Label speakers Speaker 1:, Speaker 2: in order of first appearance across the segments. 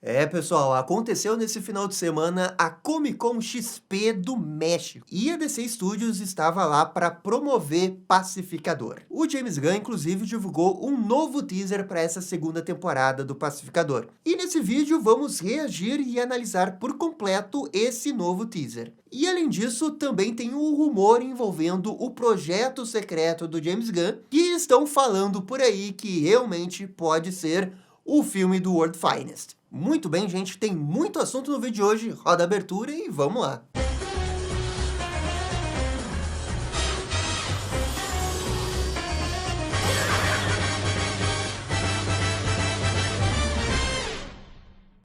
Speaker 1: É, pessoal, aconteceu nesse final de semana a Comic Con XP do México e a DC Studios estava lá para promover Pacificador. O James Gunn, inclusive, divulgou um novo teaser para essa segunda temporada do Pacificador. E nesse vídeo vamos reagir e analisar por completo esse novo teaser. E além disso, também tem um rumor envolvendo o projeto secreto do James Gunn, que estão falando por aí que realmente pode ser o filme do World Finest. Muito bem, gente, tem muito assunto no vídeo de hoje, roda a abertura e vamos lá.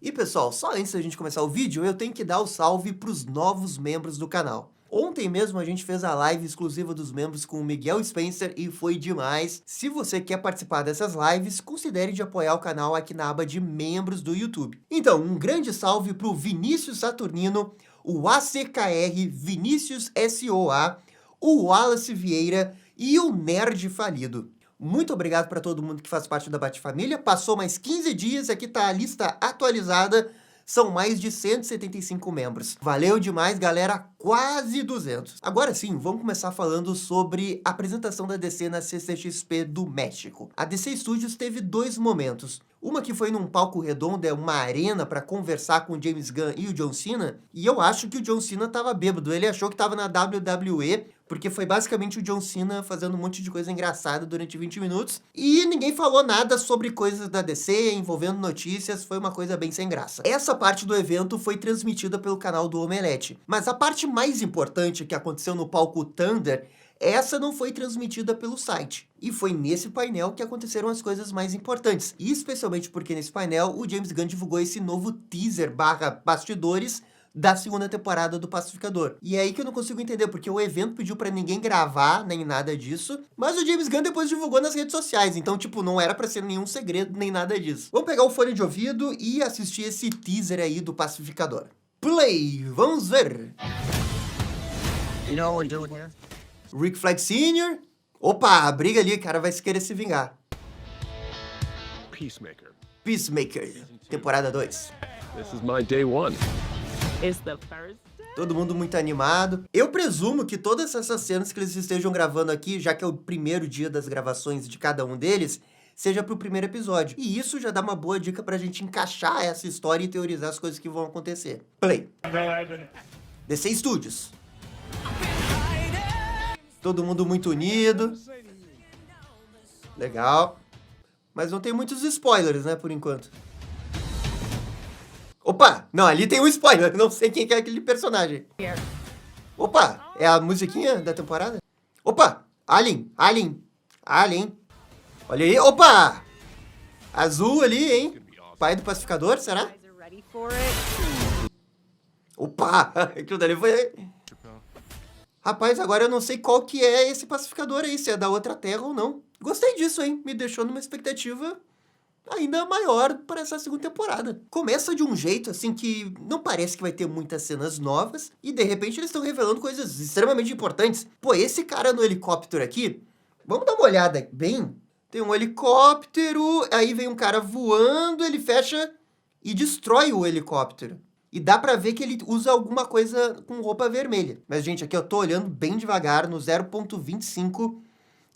Speaker 1: E pessoal, só antes da gente começar o vídeo, eu tenho que dar o salve para os novos membros do canal. Ontem mesmo a gente fez a live exclusiva dos membros com o Miguel Spencer e foi demais. Se você quer participar dessas lives, considere de apoiar o canal aqui na aba de membros do YouTube. Então, um grande salve para o Vinícius Saturnino, o ACKR Vinícius SOA, o Wallace Vieira e o Nerd Falido. Muito obrigado para todo mundo que faz parte da Batifamília. Passou mais 15 dias, aqui está a lista atualizada. São mais de 175 membros. Valeu demais, galera, quase 200. Agora sim, vamos começar falando sobre a apresentação da DC na CCXP do México. A DC Studios teve dois momentos. Uma que foi num palco redondo, uma arena para conversar com o James Gunn e o John Cena, e eu acho que o John Cena tava bêbado. Ele achou que tava na WWE, porque foi basicamente o John Cena fazendo um monte de coisa engraçada durante 20 minutos, e ninguém falou nada sobre coisas da DC, envolvendo notícias, foi uma coisa bem sem graça. Essa parte do evento foi transmitida pelo canal do Omelete, mas a parte mais importante que aconteceu no palco Thunder, essa não foi transmitida pelo site. E foi nesse painel que aconteceram as coisas mais importantes. E especialmente porque nesse painel o James Gunn divulgou esse novo teaser / bastidores da segunda temporada do Pacificador. E é aí que eu não consigo entender, porque o evento pediu pra ninguém gravar, nem nada disso, mas o James Gunn depois divulgou nas redes sociais, então, tipo, não era pra ser nenhum segredo, nem nada disso. Vamos pegar o fone de ouvido e assistir esse teaser aí do Pacificador. Play! Vamos ver!
Speaker 2: You know what we're doing here?
Speaker 1: Rick Flag Sr. Opa, a briga ali, cara, vai se querer se vingar.
Speaker 3: Peacemaker.
Speaker 1: Peacemaker, temporada 2.
Speaker 3: This is my day one.
Speaker 4: It's the first.
Speaker 1: Todo mundo muito animado. Eu presumo que todas essas cenas que eles estejam gravando aqui, já que é o primeiro dia das gravações de cada um deles, seja pro primeiro episódio. E isso já dá uma boa dica pra gente encaixar essa história e teorizar as coisas que vão acontecer. Play. DC Studios. Todo mundo muito unido. Legal. Mas não tem muitos spoilers, né, por enquanto. Opa! Não, ali tem um spoiler. Não sei quem que é aquele personagem. Opa! É a musiquinha da temporada? Opa! Alien! Olha aí. Opa! Azul ali, hein? Pai do pacificador, será?
Speaker 4: Guys are ready for it.
Speaker 1: Opa! Aquilo dali foi... Rapaz, agora eu não sei qual que é esse pacificador aí, se é da outra terra ou não. Gostei disso, hein? Me deixou numa expectativa ainda maior para essa segunda temporada. Começa de um jeito, assim, que não parece que vai ter muitas cenas novas, e de repente eles estão revelando coisas extremamente importantes. Pô, esse cara no helicóptero aqui, vamos dar uma olhada bem? Tem um helicóptero, aí vem um cara voando, ele fecha e destrói o helicóptero. E dá pra ver que ele usa alguma coisa com roupa vermelha. Mas, gente, aqui eu tô olhando bem devagar, no 0.25,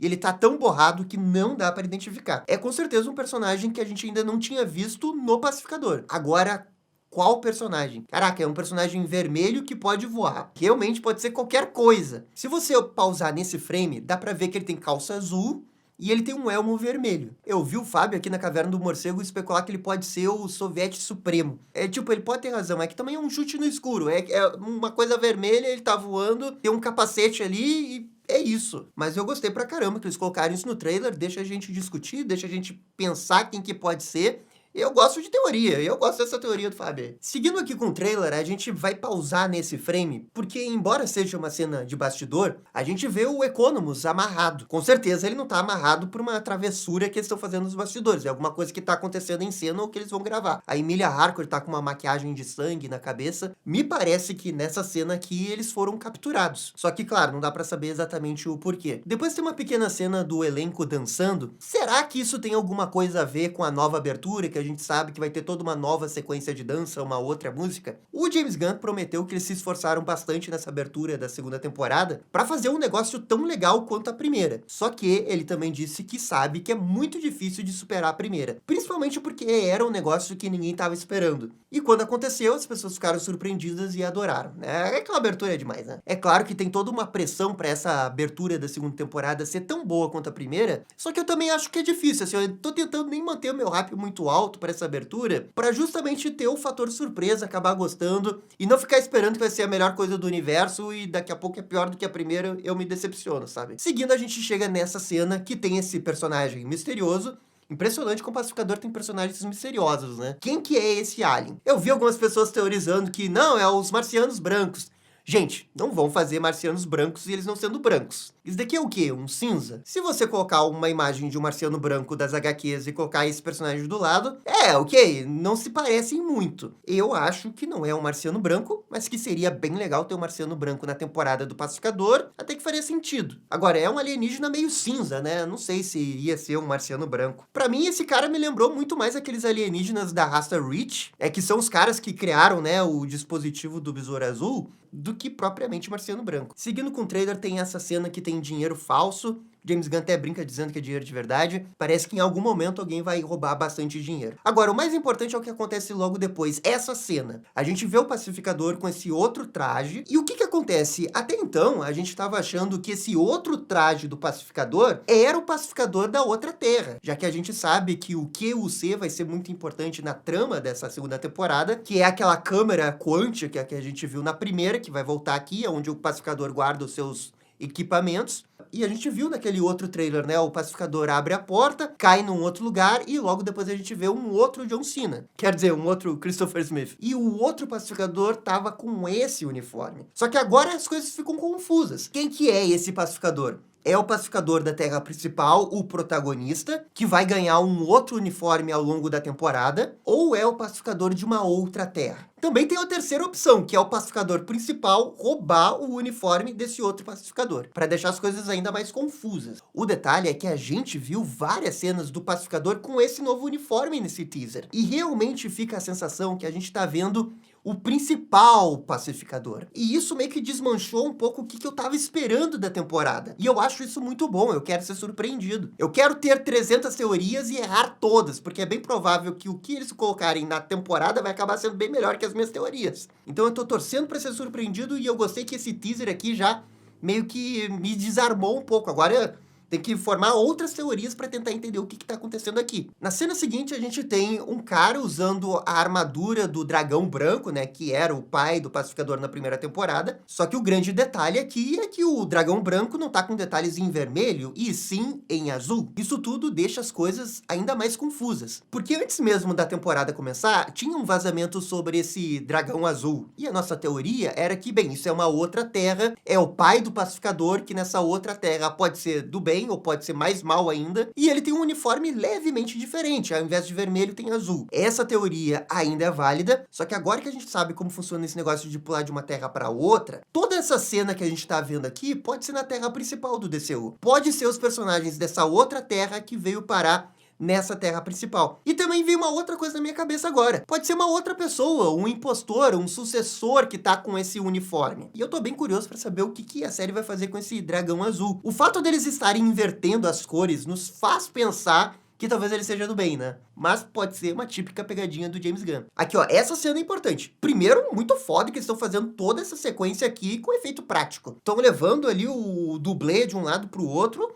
Speaker 1: e ele tá tão borrado que não dá pra identificar. É com certeza um personagem que a gente ainda não tinha visto no Pacificador. Agora, qual personagem? Caraca, é um personagem vermelho que pode voar. Realmente pode ser qualquer coisa. Se você pausar nesse frame, dá pra ver que ele tem calça azul e ele tem um elmo vermelho. Eu vi o Fábio aqui na Caverna do Morcego especular que ele pode ser o Soviete Supremo. É tipo, ele pode ter razão, é que também é um chute no escuro. É uma coisa vermelha, ele tá voando, tem um capacete ali e é isso. Mas eu gostei pra caramba que eles colocaram isso no trailer, deixa a gente discutir, deixa a gente pensar quem que pode ser. Eu gosto de teoria, eu gosto dessa teoria do Fábio. Seguindo aqui com o trailer, a gente vai pausar nesse frame, porque embora seja uma cena de bastidor, a gente vê o Economus amarrado. Com certeza ele não tá amarrado por uma travessura que eles estão fazendo nos bastidores, é alguma coisa que tá acontecendo em cena ou que eles vão gravar. A Emilia Harcourt tá com uma maquiagem de sangue na cabeça. Me parece que nessa cena aqui eles foram capturados. Só que, claro, não dá pra saber exatamente o porquê. Depois tem uma pequena cena do elenco dançando. Será que isso tem alguma coisa a ver com a nova abertura que a gente sabe que vai ter toda uma nova sequência de dança, uma outra música, o James Gunn prometeu que eles se esforçaram bastante nessa abertura da segunda temporada para fazer um negócio tão legal quanto a primeira. Só que ele também disse que sabe que é muito difícil de superar a primeira, principalmente porque era um negócio que ninguém estava esperando. E quando aconteceu, as pessoas ficaram surpreendidas e adoraram, né? Aquela abertura é demais, né? É claro que tem toda uma pressão para essa abertura da segunda temporada ser tão boa quanto a primeira, só que eu também acho que é difícil, assim, eu tô tentando nem manter o meu hype muito alto para essa abertura, para justamente ter o fator surpresa, acabar gostando e não ficar esperando que vai ser a melhor coisa do universo e daqui a pouco é pior do que a primeira, eu me decepciono, sabe? Seguindo, a gente chega nessa cena que tem esse personagem misterioso. Impressionante como o Pacificador tem personagens misteriosos, né? Quem que é esse alien? Eu vi algumas pessoas teorizando que não, é os marcianos brancos. Gente, não vão fazer marcianos brancos e eles não sendo brancos. Isso daqui é o quê? Um cinza? Se você colocar uma imagem de um marciano branco das HQs e colocar esse personagem do lado, ok, não se parecem muito. Eu acho que não é um marciano branco, mas que seria bem legal ter um marciano branco na temporada do Pacificador, até que faria sentido. Agora, é um alienígena meio cinza, né? Não sei se ia ser um marciano branco. Pra mim, esse cara me lembrou muito mais aqueles alienígenas da raça Reach, que são os caras que criaram, né, o dispositivo do Besouro Azul, do que propriamente marciano branco. Seguindo com o trailer, tem essa cena que tem dinheiro falso. James Gunn até brinca dizendo que é dinheiro de verdade. Parece que em algum momento alguém vai roubar bastante dinheiro. Agora, o mais importante é o que acontece logo depois. Essa cena. A gente vê o Pacificador com esse outro traje. E o que acontece? Até então, a gente estava achando que esse outro traje do Pacificador era o Pacificador da outra Terra. Já que a gente sabe que o QUC vai ser muito importante na trama dessa segunda temporada, que é aquela câmera quântica que a gente viu na primeira, que vai voltar aqui, onde o Pacificador guarda os seus equipamentos. E a gente viu naquele outro trailer, né? O Pacificador abre a porta, cai num outro lugar e logo depois a gente vê um outro John Cena. Quer dizer, um outro Christopher Smith. E o outro Pacificador tava com esse uniforme. Só que agora as coisas ficam confusas. Quem que é esse Pacificador? É o Pacificador da Terra principal, o protagonista, que vai ganhar um outro uniforme ao longo da temporada, ou é o Pacificador de uma outra Terra? Também tem a terceira opção, que é o Pacificador principal roubar o uniforme desse outro Pacificador, para deixar as coisas ainda mais confusas. O detalhe é que a gente viu várias cenas do Pacificador com esse novo uniforme nesse teaser, e realmente fica a sensação que a gente tá vendo o principal Pacificador. E isso meio que desmanchou um pouco o que eu tava esperando da temporada. E eu acho isso muito bom, eu quero ser surpreendido. Eu quero ter 300 teorias e errar todas, porque é bem provável que o que eles colocarem na temporada vai acabar sendo bem melhor que as minhas teorias. Então eu tô torcendo pra ser surpreendido e eu gostei que esse teaser aqui já meio que me desarmou um pouco. Agora tem que formar outras teorias para tentar entender o que está acontecendo aqui. Na cena seguinte, a gente tem um cara usando a armadura do dragão branco, né, que era o pai do Pacificador na primeira temporada. Só que o grande detalhe aqui é que o dragão branco não tá com detalhes em vermelho, e sim em azul. Isso tudo deixa as coisas ainda mais confusas. Porque antes mesmo da temporada começar, tinha um vazamento sobre esse dragão azul. E a nossa teoria era que, bem, isso é uma outra terra, é o pai do Pacificador, que nessa outra terra pode ser do bem, ou pode ser mais mal ainda, e ele tem um uniforme levemente diferente, ao invés de vermelho tem azul. Essa teoria ainda é válida, só que agora que a gente sabe como funciona esse negócio de pular de uma terra para outra, toda essa cena que a gente tá vendo aqui pode ser na terra principal do DCU. Pode ser os personagens dessa outra terra que veio parar nessa terra principal. E também veio uma outra coisa na minha cabeça agora. Pode ser uma outra pessoa, um impostor, um sucessor que tá com esse uniforme. E eu tô bem curioso pra saber o que a série vai fazer com esse dragão azul. O fato deles estarem invertendo as cores nos faz pensar que talvez ele seja do bem, né? Mas pode ser uma típica pegadinha do James Gunn. Aqui, ó, essa cena é importante. Primeiro, muito foda que eles estão fazendo toda essa sequência aqui com efeito prático. Estão levando ali o dublê de um lado pro outro,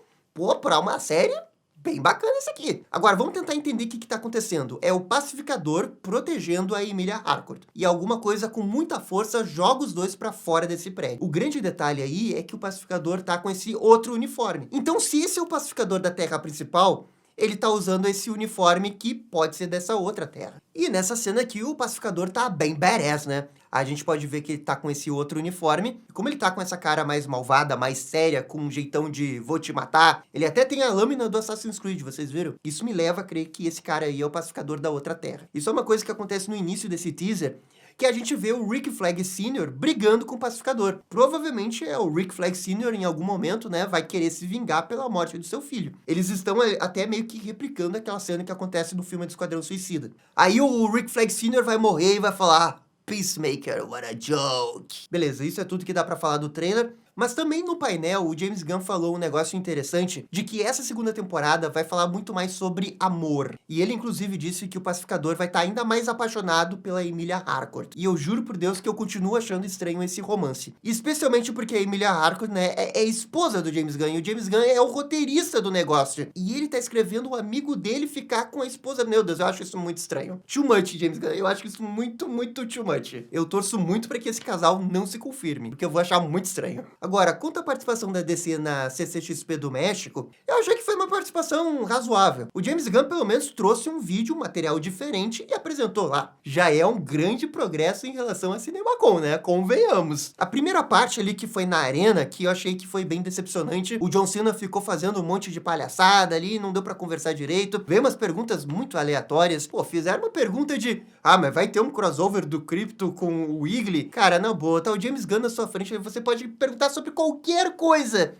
Speaker 1: pra uma série bem bacana isso aqui. Agora, vamos tentar entender o que tá acontecendo. É o Pacificador protegendo a Emilia Harcourt. E alguma coisa com muita força joga os dois pra fora desse prédio. O grande detalhe aí é que o Pacificador tá com esse outro uniforme. Então, se esse é o Pacificador da Terra principal, ele tá usando esse uniforme que pode ser dessa outra terra. E nessa cena aqui, o Pacificador tá bem badass, né? A gente pode ver que ele tá com esse outro uniforme. Como ele tá com essa cara mais malvada, mais séria, com um jeitão de vou te matar, ele até tem a lâmina do Assassin's Creed, vocês viram? Isso me leva a crer que esse cara aí é o Pacificador da outra terra. Isso é uma coisa que acontece no início desse teaser, que a gente vê o Rick Flag Sr. brigando com o Pacificador. Provavelmente é o Rick Flag Sr. em algum momento, né, vai querer se vingar pela morte do seu filho. Eles estão até meio que replicando aquela cena que acontece no filme do Esquadrão Suicida. Aí o Rick Flag Sr. vai morrer e vai falar: Peacemaker, what a joke. Beleza, isso é tudo que dá pra falar do trailer. Mas também no painel, o James Gunn falou um negócio interessante de que essa segunda temporada vai falar muito mais sobre amor. E ele, inclusive, disse que o Pacificador vai estar ainda mais apaixonado pela Emilia Harcourt. E eu juro por Deus que eu continuo achando estranho esse romance. Especialmente porque a Emilia Harcourt, né, é esposa do James Gunn. E o James Gunn é o roteirista do negócio. E ele tá escrevendo o amigo dele ficar com a esposa. Meu Deus, eu acho isso muito estranho. Too much, James Gunn. Eu acho isso muito, muito too much. Eu torço muito pra que esse casal não se confirme, porque eu vou achar muito estranho. Agora, quanto à participação da DC na CCXP do México, eu achei que foi uma participação razoável. O James Gunn, pelo menos, trouxe um vídeo, um material diferente e apresentou lá. Já é um grande progresso em relação a CinemaCon, né? Convenhamos. A primeira parte ali, que foi na arena, que eu achei que foi bem decepcionante. O John Cena ficou fazendo um monte de palhaçada ali, não deu pra conversar direito. Veio umas perguntas muito aleatórias. Pô, fizeram uma pergunta de: ah, mas vai ter um crossover do Crypto com o Wiggly? Cara, na boa, tá o James Gunn na sua frente, você pode perguntar sobre qualquer coisa.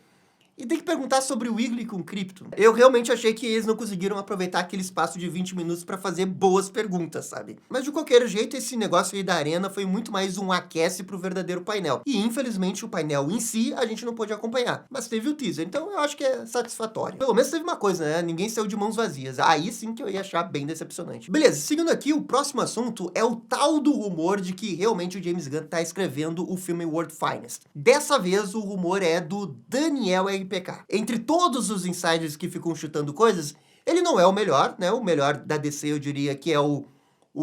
Speaker 1: E tem que perguntar sobre o Wiggly com o Crypto. Eu realmente achei que eles não conseguiram aproveitar aquele espaço de 20 minutos pra fazer boas perguntas, sabe? Mas de qualquer jeito, esse negócio aí da arena foi muito mais um aquece pro verdadeiro painel. E infelizmente o painel em si a gente não pôde acompanhar. Mas teve o teaser, então eu acho que é satisfatório. Pelo menos teve uma coisa, né? Ninguém saiu de mãos vazias. Aí sim que eu ia achar bem decepcionante. Beleza, seguindo aqui, o próximo assunto é o tal do rumor de que realmente o James Gunn tá escrevendo o filme World Finest. Dessa vez o rumor é do Daniel RPK. Entre todos os insiders que ficam chutando coisas, ele não é o melhor, né? O melhor da DC eu diria que é o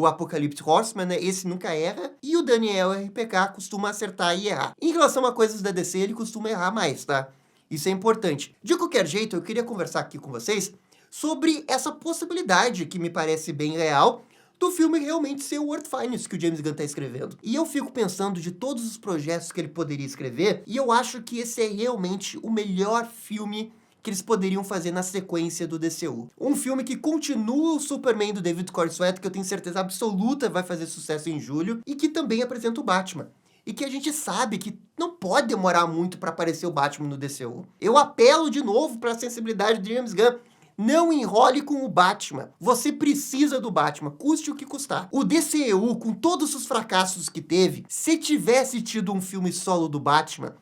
Speaker 1: Apocalypse Horseman, né? Esse nunca erra. E o Daniel RPK costuma acertar e errar. Em relação a coisas da DC, ele costuma errar mais, tá? Isso é importante. De qualquer jeito, eu queria conversar aqui com vocês sobre essa possibilidade que me parece bem real do filme realmente ser o World Finest que o James Gunn tá escrevendo. E eu fico pensando de todos os projetos que ele poderia escrever, e eu acho que esse é realmente o melhor filme que eles poderiam fazer na sequência do DCU. Um filme que continua o Superman do David Corenswet, que eu tenho certeza absoluta vai fazer sucesso em julho, e que também apresenta o Batman. E que a gente sabe que não pode demorar muito para aparecer o Batman no DCU. Eu apelo de novo para a sensibilidade do James Gunn. Não enrole com o Batman. Você precisa do Batman, custe o que custar. O DCU, com todos os fracassos que teve, se tivesse tido um filme solo do Batman,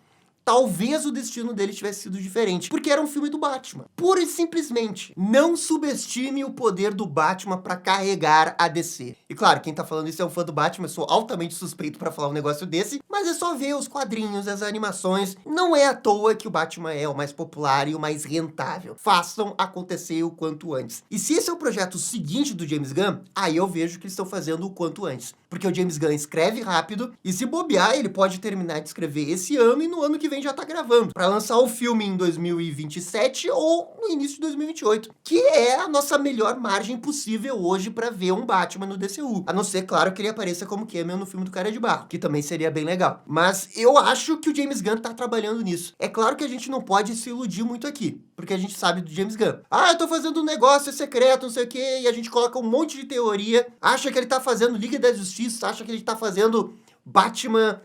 Speaker 1: talvez o destino dele tivesse sido diferente, porque era um filme do Batman. Pura e simplesmente, não subestime o poder do Batman pra carregar a DC. E claro, quem tá falando isso é um fã do Batman, eu sou altamente suspeito pra falar um negócio desse, mas é só ver os quadrinhos, as animações. Não é à toa que o Batman é o mais popular e o mais rentável. Façam acontecer o quanto antes. E se esse é o projeto seguinte do James Gunn, aí eu vejo que eles estão fazendo o quanto antes. Porque o James Gunn escreve rápido, e se bobear, ele pode terminar de escrever esse ano e no ano que vem já tá gravando, para lançar o filme em 2027 ou no início de 2028, que é a nossa melhor margem possível hoje para ver um Batman no DCU. A não ser, claro, que ele apareça como cameo no filme do Cara de Barro, que também seria bem legal. Mas eu acho que o James Gunn tá trabalhando nisso. É claro que a gente não pode se iludir muito aqui, porque a gente sabe do James Gunn. Ah, eu tô fazendo um negócio secreto, não sei o quê, e a gente coloca um monte de teoria, acha que ele tá fazendo Liga da Justiça, acha que ele tá fazendo Batman,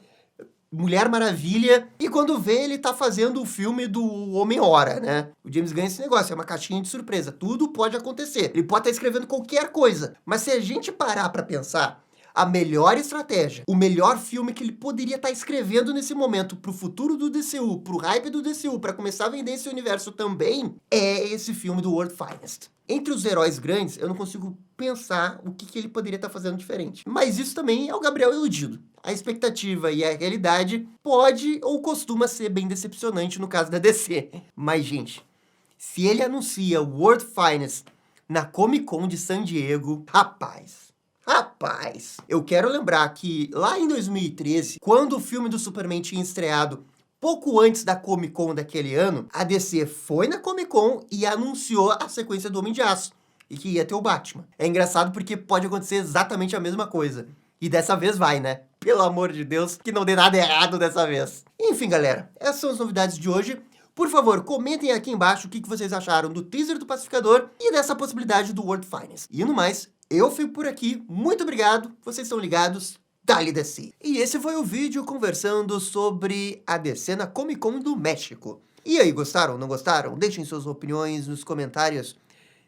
Speaker 1: Mulher Maravilha, e quando vê, ele tá fazendo o filme do Homem-Hora, né? O James Gunn é esse negócio, é uma caixinha de surpresa, tudo pode acontecer. Ele pode estar escrevendo qualquer coisa, mas se a gente parar pra pensar, a melhor estratégia, o melhor filme que ele poderia estar escrevendo nesse momento pro futuro do DCU, pro hype do DCU, pra começar a vender esse universo também, é esse filme do World Finest. Entre os heróis grandes, eu não consigo pensar o que ele poderia estar fazendo diferente. Mas isso também é o Gabriel iludido. A expectativa e a realidade pode ou costuma ser bem decepcionante no caso da DC. Mas, gente, se ele anuncia o World Finest na Comic Con de San Diego, rapaz, eu quero lembrar que lá em 2013, quando o filme do Superman tinha estreado pouco antes da Comic Con daquele ano, a DC foi na Comic Con e anunciou a sequência do Homem de Aço, e que ia ter o Batman. É engraçado porque pode acontecer exatamente a mesma coisa. E dessa vez vai, né? Pelo amor de Deus, que não dê nada errado dessa vez. Enfim, galera, essas são as novidades de hoje. Por favor, comentem aqui embaixo o que vocês acharam do teaser do Pacificador e dessa possibilidade do World Finest. E no mais, eu fico por aqui. Muito obrigado. Vocês estão ligados. dali DC. E esse foi o vídeo conversando sobre a DC na Comic Con do México. E aí, gostaram, não gostaram? Deixem suas opiniões nos comentários.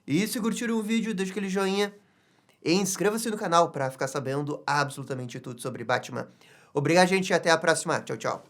Speaker 1: E se curtiram o vídeo, deixa aquele joinha. E inscreva-se no canal para ficar sabendo absolutamente tudo sobre Batman. Obrigado, gente, e até a próxima. Tchau, tchau.